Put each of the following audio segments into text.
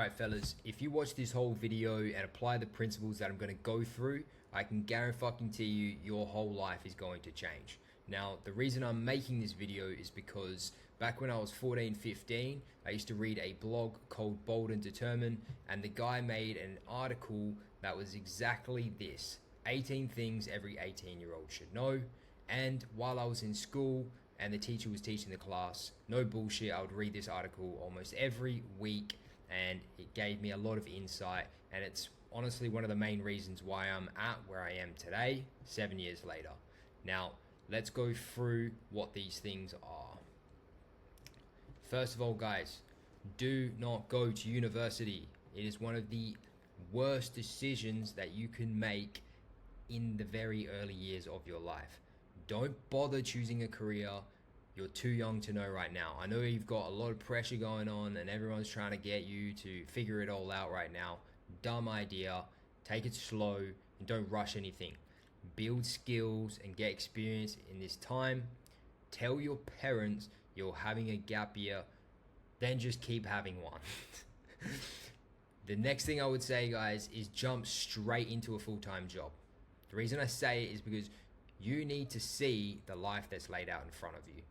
Alright fellas, if you watch this whole video and apply the principles that I'm going to go through, I can guarantee you your whole life is going to change. Now, the reason I'm making this video is because back when I was 14, 15, I used to read a blog called Bold and Determined, and the guy made an article that was exactly this: 18 things every 18-year-old should know. And while I was in school and the teacher was teaching the class, no bullshit, I would read this article almost every week, and it gave me a lot of insight, and it's honestly one of the main reasons why I'm at where I am today, 7 years later. Now, let's go through what these things are. First of all, guys, do not go to university. It is one of the worst decisions that you can make in the very early years of your life. Don't bother choosing a career. You're too young to know right now. I know you've got a lot of pressure going on and everyone's trying to get you to figure it all out right now. Dumb idea. Take it slow and don't rush anything. Build skills and get experience in this time. Tell your parents you're having a gap year, then just keep having one. The next thing I would say, guys, is jump straight into a full-time job. The reason I say it is because you need to see the life that's laid out in front of you.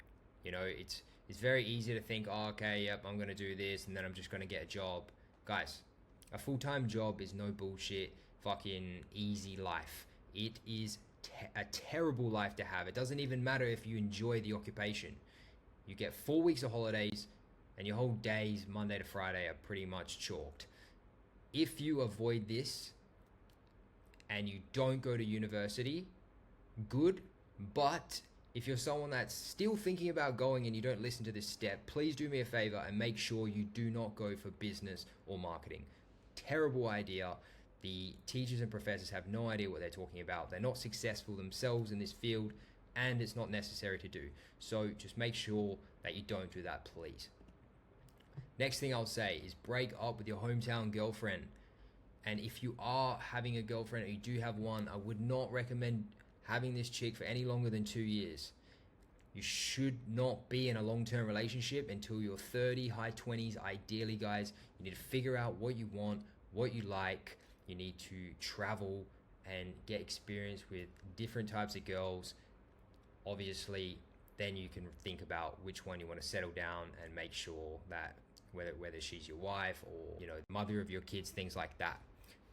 You know, it's very easy to think, oh, okay, yep, I'm going to do this and then I'm just going to get a job. Guys, a full-time job is no bullshit, fucking easy life. It is a terrible life to have. It doesn't even matter if you enjoy the occupation. You get 4 weeks of holidays and your whole days, Monday to Friday, are pretty much chalked. If you avoid this and you don't go to university, good. But if you're someone that's still thinking about going and you don't listen to this step, please do me a favor and make sure you do not go for business or marketing. Terrible idea. The teachers and professors have no idea what they're talking about. They're not successful themselves in this field, and it's not necessary to do. So just make sure that you don't do that, please. Next thing I'll say is break up with your hometown girlfriend. And if you are having a girlfriend or you do have one, I would not recommend having this chick for any longer than 2 years. You should not be in a long-term relationship until you're 30, high 20s. Ideally, guys, you need to figure out what you want, what you like. You need to travel and get experience with different types of girls. Obviously, then you can think about which one you want to settle down and make sure that whether she's your wife or, you know, mother of your kids, things like that.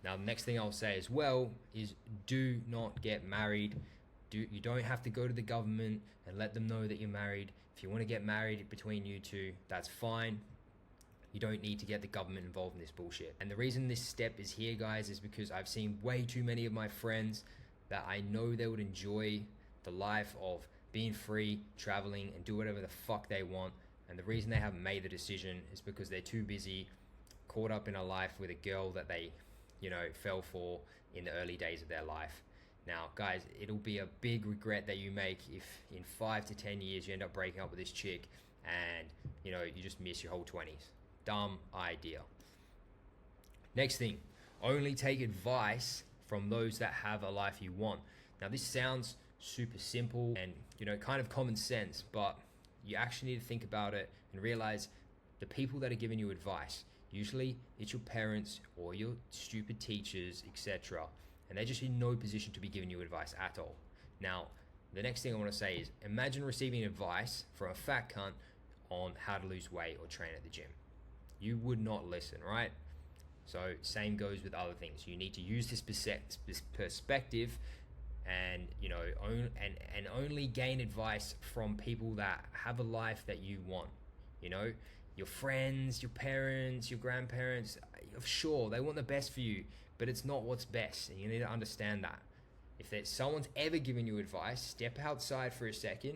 Now, the next thing I'll say as well is do not get married. You don't have to go to the government and let them know that you're married. If you want to get married between you two, that's fine. You don't need to get the government involved in this bullshit. And the reason this step is here, guys, is because I've seen way too many of my friends that I know they would enjoy the life of being free, traveling, and do whatever the fuck they want. And the reason they haven't made the decision is because they're too busy, caught up in a life with a girl that they, you know, fell for in the early days of their life. Now, guys, it'll be a big regret that you make if in 5 to 10 years you end up breaking up with this chick and, you know, you just miss your whole 20s. Dumb idea. Next thing, only take advice from those that have a life you want. Now, this sounds super simple and, you know, kind of common sense, but you actually need to think about it and realize the people that are giving you advice, usually it's your parents or your stupid teachers, etc. And they're just in no position to be giving you advice at all. Now, the next thing I want to say is imagine receiving advice from a fat cunt on how to lose weight or train at the gym. You would not listen, right? So same goes with other things. You need to use this perspective and, you know, only gain advice from people that have a life that you want. You know, your friends, your parents, your grandparents, sure, they want the best for you, but it's not what's best, and you need to understand that. If there's someone's ever given you advice, step outside for a second,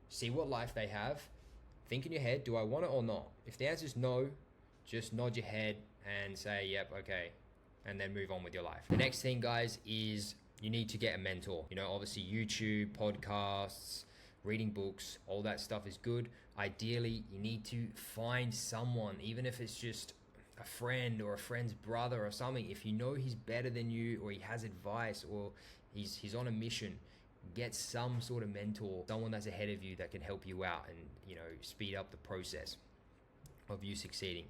see what life they have, think in your head, do I want it or not? If the answer is no, just nod your head and say, yep, okay, and then move on with your life. The next thing, guys, is you need to get a mentor. You know, obviously YouTube, podcasts, reading books, all that stuff is good. Ideally, you need to find someone, even if it's just a friend or a friend's brother or something. If you know he's better than you or he has advice or he's on a mission, get some sort of mentor, someone that's ahead of you that can help you out and, you know, speed up the process of you succeeding.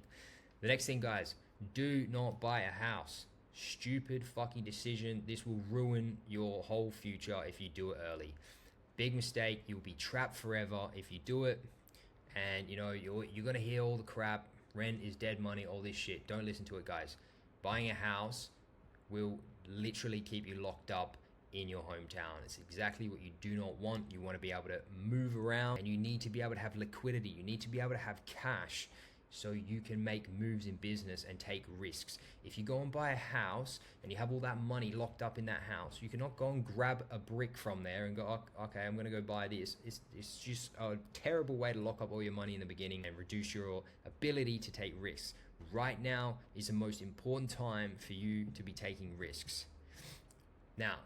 The next thing, guys, Do not buy a house. Stupid fucking decision. This will ruin your whole future if you do it early. Big mistake. You'll be trapped forever if you do it. And you know, you're gonna hear all the crap. Rent is dead money, all this shit. Don't listen to it, guys. Buying a house will literally keep you locked up in your hometown. It's exactly what you do not want. You want to be able to move around, and you need to be able to have liquidity. You need to be able to have cash so you can make moves in business and take risks. If you go and buy a house and you have all that money locked up in that house, you cannot go and grab a brick from there and go, "Oh, okay, I'm gonna go buy this." It's just a terrible way to lock up all your money in the beginning and reduce your ability to take risks. Right now is the most important time for you to be taking risks. Now,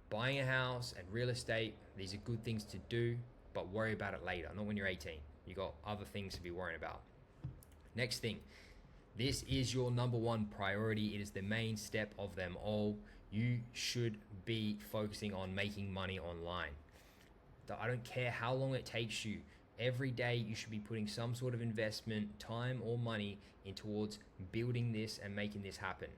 buying a house and real estate, these are good things to do, but worry about it later, not when you're 18. You got other things to be worrying about. Next thing, this is your number one priority. It is the main step of them all. You should be focusing on making money online. I don't care how long it takes you. Every day you should be putting some sort of investment, time or money, in towards building this and making this happen.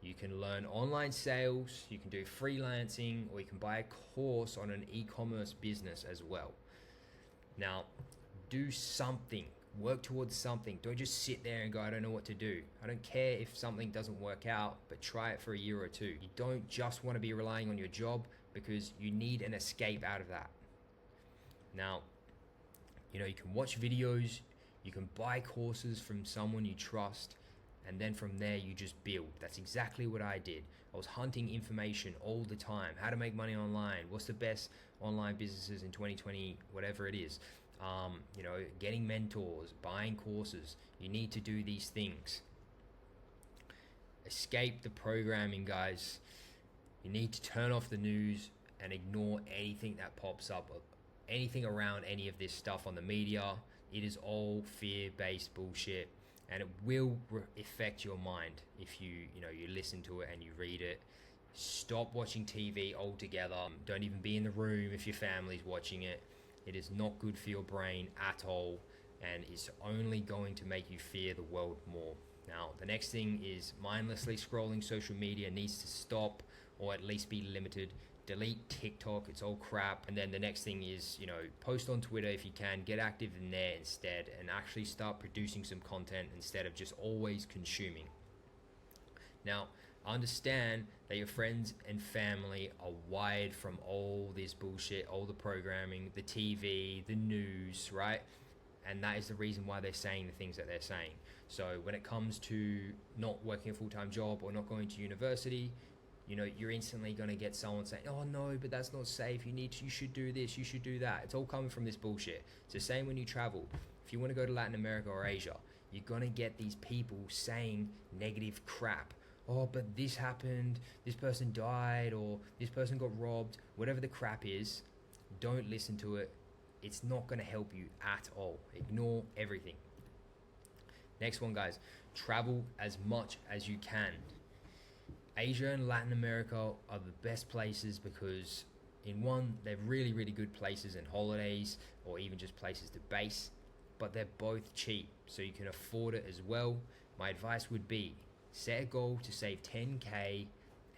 You can learn online sales, you can do freelancing, or you can buy a course on an e-commerce business as well. Now, do something. Work towards something. Don't just sit there and go, "I don't know what to do." I don't care if something doesn't work out, but try it for a year or two. You don't just want to be relying on your job, because you need an escape out of that. Now, you know, you can watch videos, you can buy courses from someone you trust, and then from there you just build. That's exactly what I did. I was hunting information all the time. How to make money online, what's the best online businesses in 2020, whatever it is. You know, getting mentors, buying courses. You need to do these things. Escape the programming, guys. You need to turn off the news and ignore anything that pops up, anything around any of this stuff on the media. It is all fear-based bullshit, and it will affect your mind if you listen to it and you read it. Stop watching TV altogether. Don't even be in the room if your family's watching it. It is not good for your brain at all, and it's only going to make you fear the world more. Now, the next thing is mindlessly scrolling social media needs to stop, or at least be limited. Delete TikTok, it's all crap. And then the next thing is, post on Twitter if you can, get active in there instead, and actually start producing some content instead of just always consuming. Now, understand that your friends and family are wired from all this bullshit, all the programming, the TV, the news, right? And that is the reason why they're saying the things that they're saying. So when it comes to not working a full-time job or not going to university, you're instantly going to get someone saying, "Oh no, but that's not safe. You should do this, you should do that." It's all coming from this bullshit. It's the same when you travel. If you want to go to Latin America or Asia, you're going to get these people saying negative crap. "Oh, but this happened, this person died, or this person got robbed," whatever the crap is. Don't listen to it. It's not going to help you at all. Ignore everything. Next one, guys. Travel as much as you can. Asia and Latin America are the best places because, in one, they're really, really good places and holidays, or even just places to base, but they're both cheap, so you can afford it as well. My advice would be, set a goal to save 10K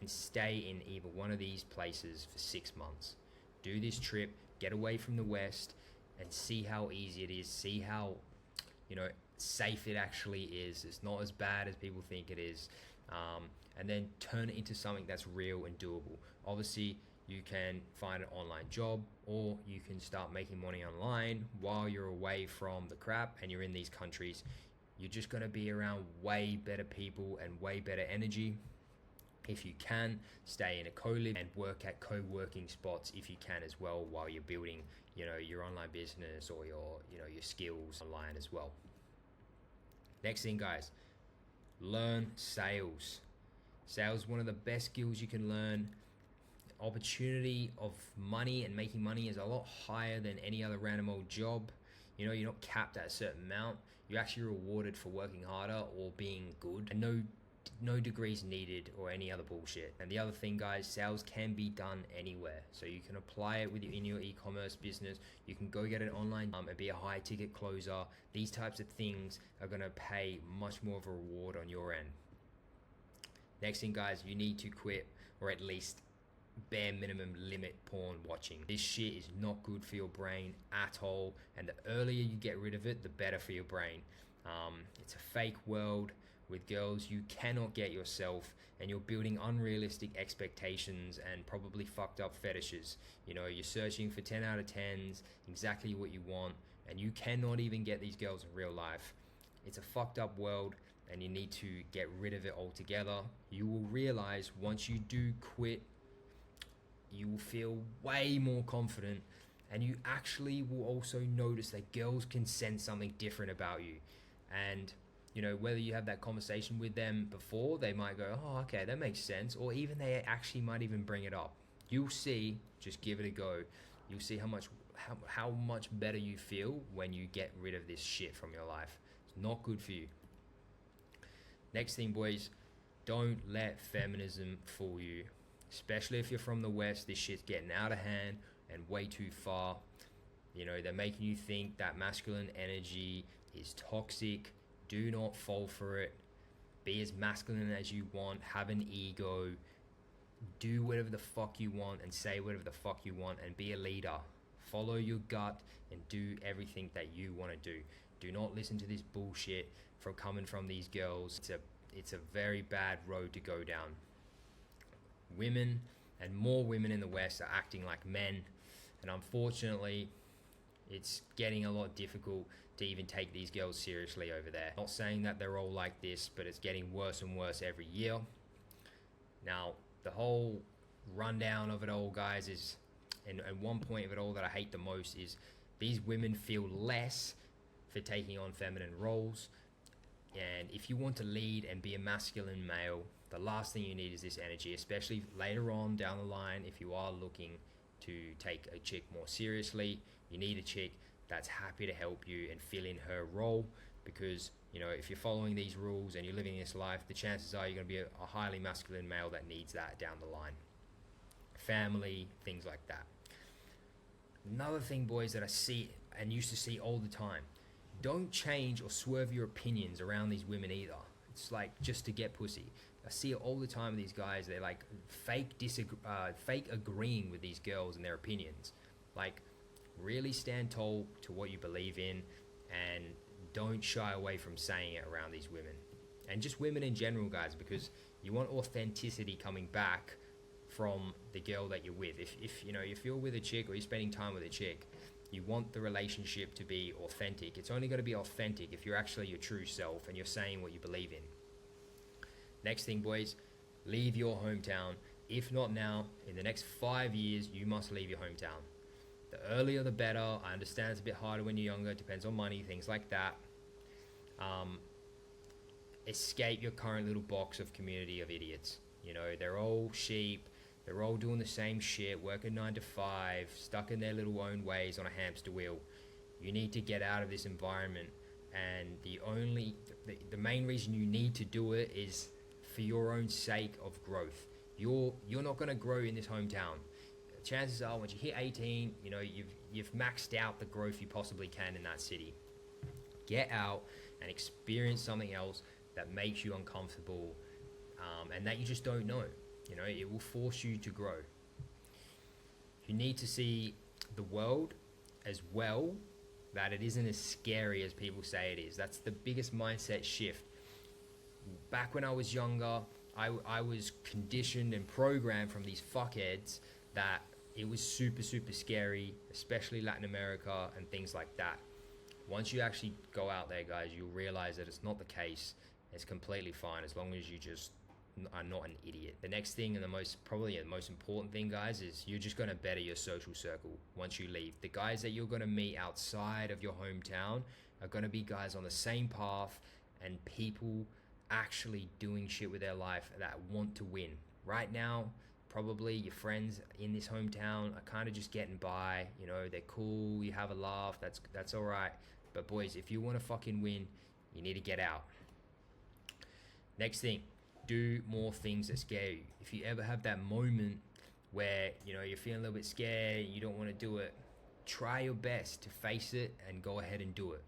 and stay in either one of these places for 6 months. Do this trip, get away from the West, and see how easy it is. See how, safe it actually is. It's not as bad as people think it is. And then turn it into something that's real and doable. Obviously, you can find an online job, or you can start making money online while you're away from the crap and you're in these countries. You're just going to be around way better people and way better energy. If you can, stay in a co-live and work at co-working spots if you can as well, while you're building, your online business or your skills online as well. Next thing, guys, learn sales. Sales is one of the best skills you can learn. Opportunity of money and making money is a lot higher than any other random old job. You're not capped at a certain amount. You're actually rewarded for working harder or being good, and no degrees needed or any other bullshit. And the other thing, guys, sales can be done anywhere. So you can apply it in your e-commerce business. You can go get it online and be a high ticket closer. These types of things are going to pay much more of a reward on your end. Next thing, guys, you need to quit, or at least bare minimum limit porn watching. This shit is not good for your brain at all, and the earlier you get rid of it, the better for your brain. It's a fake world with girls you cannot get yourself, and you're building unrealistic expectations and probably fucked up fetishes. You know, you're searching for 10 out of 10s, exactly what you want, and you cannot even get these girls in real life. It's a fucked up world, and you need to get rid of it altogether. You will realize once you do quit, you will feel way more confident, and you actually will also notice that girls can sense something different about you. And you know, whether you have that conversation with them before, they might go, oh, okay, that makes sense, or even they actually might even bring it up. You'll see. Just give it a go. You'll see how much better you feel when you get rid of this shit from your life. It's not good for you. Next thing, boys, don't let feminism fool you. Especially if you're from the West, this shit's getting out of hand and way too far. You know, they're making you think that masculine energy is toxic. Do not fall for it. Be as masculine as you want. Have an ego. Do whatever the fuck you want and say whatever the fuck you want, and be a leader. Follow your gut and do everything that you want to do. Do not listen to this bullshit coming from these girls. It's a very bad road to go down. Women, and more women in the West, are acting like men, and unfortunately it's getting a lot difficult to even take these girls seriously over there. Not saying that they're all like this, but it's getting worse and worse every year. Now, the whole rundown of it all, guys, is, and one point of it all that I hate the most is these women feel less for taking on feminine roles. And if you want to lead and be a masculine male, the last thing you need is this energy, especially later on down the line. If you are looking to take a chick more seriously, you need a chick that's happy to help you and fill in her role, because you know, if you're following these rules and you're living this life, the chances are you're going to be a highly masculine male that needs that down the line. Family, things like that. Another thing, boys, that I see and used to see all the time: don't change or swerve your opinions around these women either. It's like just to get pussy. I see it all the time with these guys. They're like fake agreeing with these girls and their opinions. Like, really stand tall to what you believe in, and don't shy away from saying it around these women. And just women in general, guys, because you want authenticity coming back from the girl that you're with. If you know, if you're with a chick or you're spending time with a chick, you want the relationship to be authentic. It's only going to be authentic if you're actually your true self and you're saying what you believe in. Next thing, boys, leave your hometown. If not now, in the next 5 years, you must leave your hometown. The earlier the better. I understand it's a bit harder when you're younger. It depends on money, things like that. Escape your current little box of community of idiots. You know, they're all sheep. They're all doing the same shit, working 9 to 5, stuck in their little own ways on a hamster wheel. You need to get out of this environment, and the main reason you need to do it is for your own sake of growth. You're not going to grow in this hometown. Chances are, once you hit 18, you know, you've maxed out the growth you possibly can in that city. Get out and experience something else that makes you uncomfortable, and that you just don't know. You know, it will force you to grow. You need to see the world as well, that it isn't as scary as people say it is. That's the biggest mindset shift. Back when I was younger, I was conditioned and programmed from these fuckheads that it was super, super scary, especially Latin America and things like that. Once you actually go out there, guys, you'll realize that it's not the case. It's completely fine as long as you just are not an idiot. The next thing, and the most important thing, guys, is you're just going to better your social circle once you leave. The guys that you're going to meet outside of your hometown are going to be guys on the same path and people actually doing shit with their life that want to win. Right now, probably your friends in this hometown are kind of just getting by. You know, they're cool, you have a laugh, that's all right. But boys, if you want to fucking win, you need to get out. Next thing, do more things that scare you. If you ever have that moment where, you know, you're feeling a little bit scared, you don't want to do it, try your best to face it and go ahead and do it.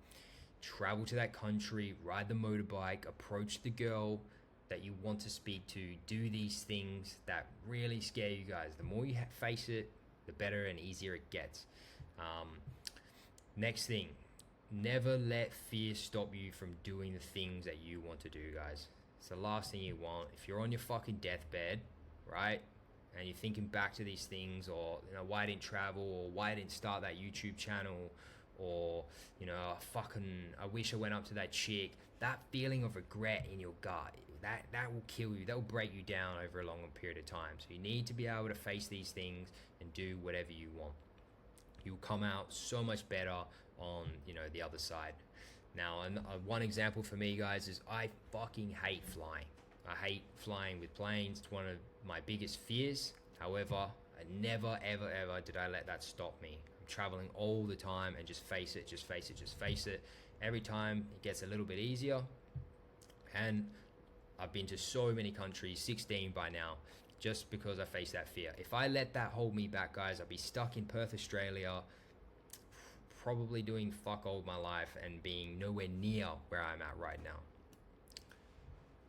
Travel to that country, ride the motorbike, approach the girl, that you want to speak to do these things that really scare you guys. The more you face it, the better and easier it gets. Next thing, never let fear stop you from doing the things that you want to do, guys. It's the last thing you want. If you're on your fucking deathbed, right, and you're thinking back to these things, or why I didn't travel, or why I didn't start that YouTube channel, or I wish I went up to that chick. That feeling of regret in your gut, that will kill you. That will break you down over a longer period of time. So you need to be able to face these things and do whatever you want. You'll come out so much better on the other side. Now, one example for me, guys, is I fucking hate flying. I hate flying with planes. It's one of my biggest fears. However, I never ever did I let that stop me. I'm traveling all the time and just face it. Every time it gets a little bit easier, and I've been to so many countries, 16 by now, just because I face that fear. If I let that hold me back, guys, I'd be stuck in Perth, Australia, probably doing fuck all my life and being nowhere near where I'm at right now.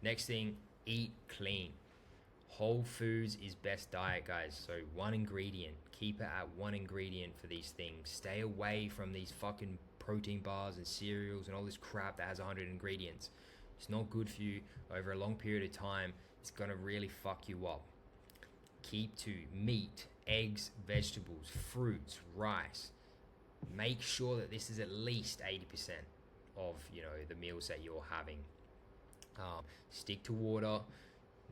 Next thing, eat clean. Whole foods is best diet, guys. So one ingredient, keep it at one ingredient for these things. Stay away from these fucking protein bars and cereals and all this crap that has 100 ingredients. It's not good for you over a long period of time. It's gonna really fuck you up. Keep to meat, eggs, vegetables, fruits, rice. Make sure that this is at least 80% of the meals that you're having. Stick to water.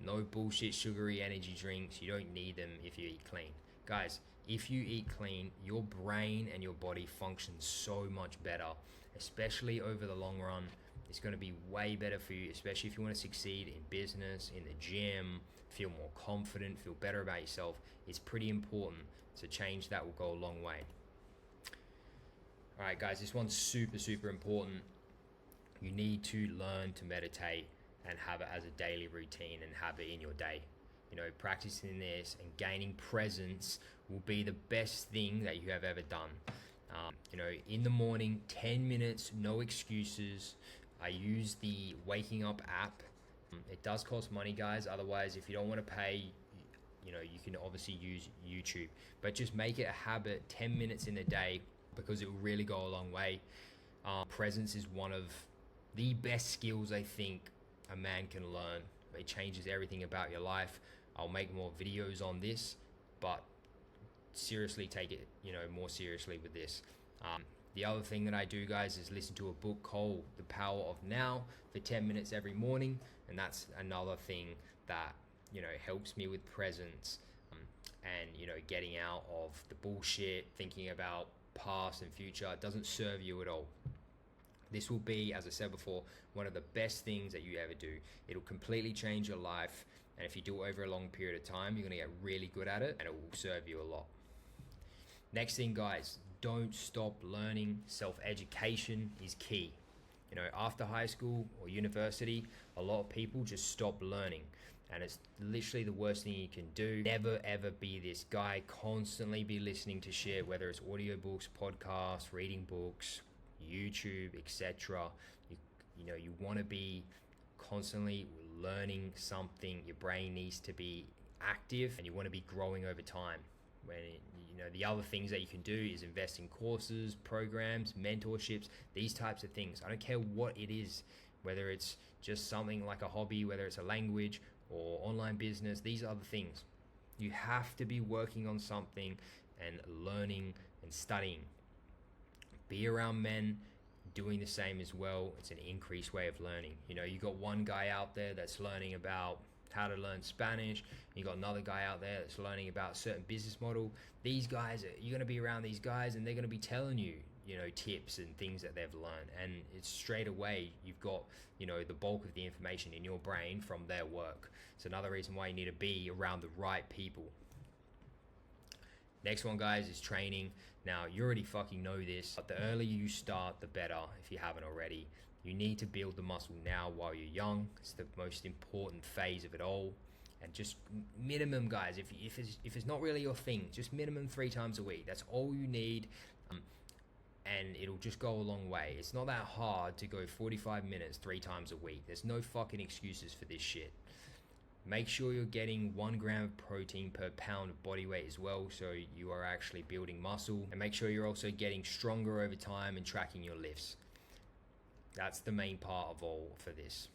No bullshit sugary energy drinks. You don't need them if you eat clean. Guys, if you eat clean, your brain and your body function so much better, especially over the long run. It's going to be way better for you, especially if you want to succeed in business, in the gym, feel more confident, feel better about yourself. It's pretty important. So change that will go a long way. All right, guys, this one's super important. You need to learn to meditate and have it as a daily routine and have it in your day. Practicing this and gaining presence will be the best thing that you have ever done. In the morning, 10 minutes, no excuses. I use the Waking Up app. It does cost money, guys. Otherwise, if you don't want to pay, you can obviously use YouTube. But just make it a habit, 10 minutes in a day, because it will really go a long way. Presence is one of the best skills I think a man can learn. It changes everything about your life. I'll make more videos on this, but seriously take it, more seriously with this. The other thing that I do, guys, is listen to a book called The Power of Now for 10 minutes every morning. And that's another thing that, helps me with presence, and, getting out of the bullshit, thinking about past and future. It doesn't serve you at all. This will be, as I said before, one of the best things that you ever do. It'll completely change your life. And if you do it over a long period of time, you're going to get really good at it and it will serve you a lot. Next thing, guys, don't stop learning. Self-education is key. After high school or university, a lot of people just stop learning. And it's literally the worst thing you can do. Never ever be this guy, constantly be listening to shit, whether it's audiobooks, podcasts, reading books, YouTube, etc. You want to be constantly learning something. Your brain needs to be active and you want to be growing over time. When the other things that you can do is invest in courses, programs, mentorships, these types of things. I don't care what it is, whether it's just something like a hobby, whether it's a language or online business. These are the things. You have to be working on something and learning and studying. Be around men doing the same as well. It's an increased way of learning. You got one guy out there that's learning about how to learn Spanish. You got another guy out there that's learning about a certain business model. These guys, you're going to be around these guys and they're going to be telling you, tips and things that they've learned. And it's straight away, you've got, the bulk of the information in your brain from their work. It's another reason why you need to be around the right people. Next one, guys, is training. Now, you already fucking know this, but the earlier you start, the better, if you haven't already. You need to build the muscle now while you're young. It's the most important phase of it all. And just minimum, guys, if it's not really your thing, just minimum 3 times a week. That's all you need. and it'll just go a long way. It's not that hard to go 45 minutes 3 times a week. There's no fucking excuses for this shit. Make sure you're getting 1 gram of protein per pound of body weight as well, so you are actually building muscle. And make sure you're also getting stronger over time and tracking your lifts. That's the main part of all for this.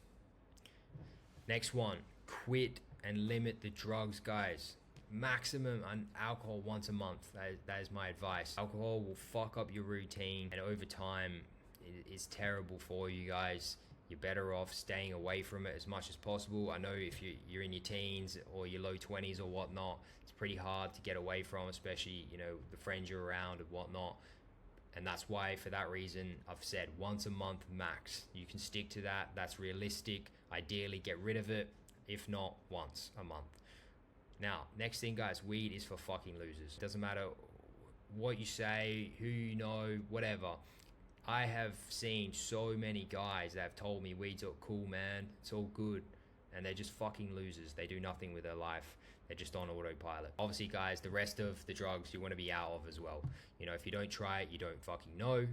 Next one, quit and limit the drugs, guys. Maximum on alcohol once a month. That is my advice. Alcohol will fuck up your routine, and over time it is terrible for you guys. You're better off staying away from it as much as possible. I know if you're in your teens or your low 20s or whatnot, it's pretty hard to get away from, especially, you know, the friends you're around and whatnot. And that's why, for that reason, I've said once a month max. You can stick to that. That's realistic. Ideally, get rid of it. If not, once a month. Now, next thing, guys, weed is for fucking losers. Doesn't matter what you say, who you know, whatever. I have seen so many guys that have told me weed's all cool, man, it's all good, and they're just fucking losers. They do nothing with their life. They're just on autopilot. Obviously, guys, the rest of the drugs you want to be out of as well. You know, if you don't try it, you don't fucking know.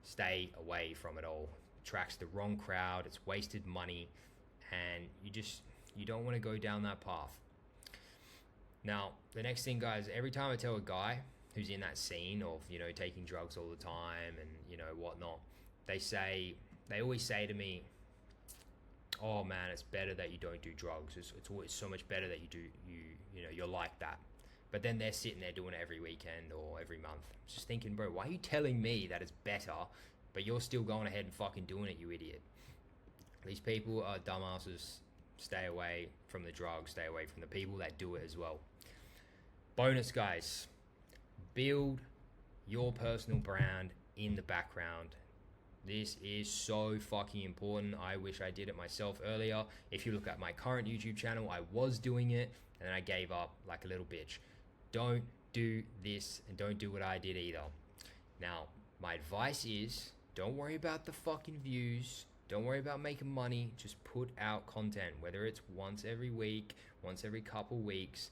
Stay away from it all. It attracts the wrong crowd. It's wasted money, and you don't want to go down that path. Now, the next thing, guys, every time I tell a guy who's in that scene of, you know, taking drugs all the time and, you know, whatnot, they always say to me, oh man, it's better that you don't do drugs. It's always so much better that you know, you're like that. But then they're sitting there doing it every weekend or every month. Just thinking, bro, why are you telling me that it's better, but you're still going ahead and fucking doing it, you idiot? These people are dumbasses. Stay away from the drugs. Stay away from the people that do it as well. Bonus, guys. Build your personal brand in the background. This is so fucking important. I wish I did it myself earlier. If you look at my current YouTube channel, I was doing it and then I gave up like a little bitch. Don't do this, and don't do what I did either. Now, my advice is, don't worry about the fucking views. Don't worry about making money. Just put out content, whether it's once every week, once every couple weeks.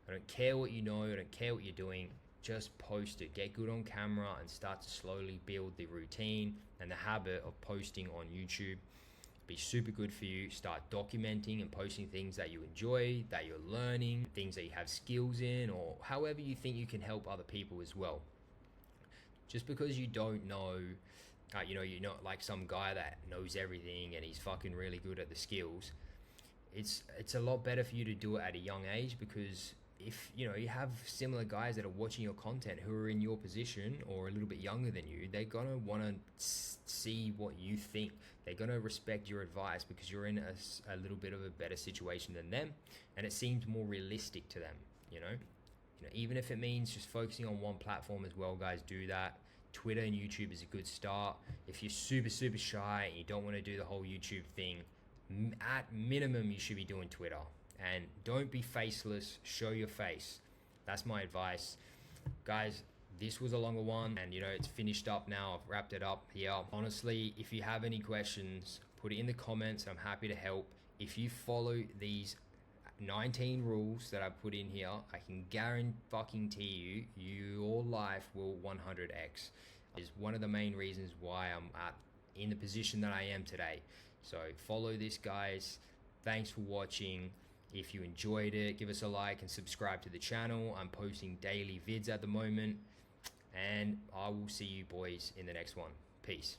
I don't care what you know. I don't care what you're doing. Just post it. Get good on camera and start to slowly build the routine and the habit of posting on YouTube. Be super good for you. Start documenting and posting things that you enjoy, that you're learning, things that you have skills in, or however you think you can help other people as well. Just because you don't know, you know, you're not like some guy that knows everything and he's fucking really good at the skills. It's a lot better for you to do it at a young age, because if, you know, you have similar guys that are watching your content who are in your position or a little bit younger than you, they're gonna want to see what you think. They're gonna respect your advice because you're in a little bit of a better situation than them, and it seems more realistic to them. You know, even if it means just focusing on one platform as well, guys, do that. Twitter and YouTube is a good start. If you're super shy and you don't want to do the whole YouTube thing, at minimum you should be doing Twitter. And don't be faceless, show your face. That's my advice. Guys, this was a longer one, and you know, it's finished up now. I've wrapped it up here. Honestly, if you have any questions, put it in the comments. I'm happy to help. If you follow these 19 rules that I put in here, I can guarantee you, your life will 100x. Is one of the main reasons why I'm in the position that I am today. So follow this, guys. Thanks for watching. If you enjoyed it, give us a like and subscribe to the channel. I'm posting daily vids at the moment, and I will see you boys in the next one. Peace.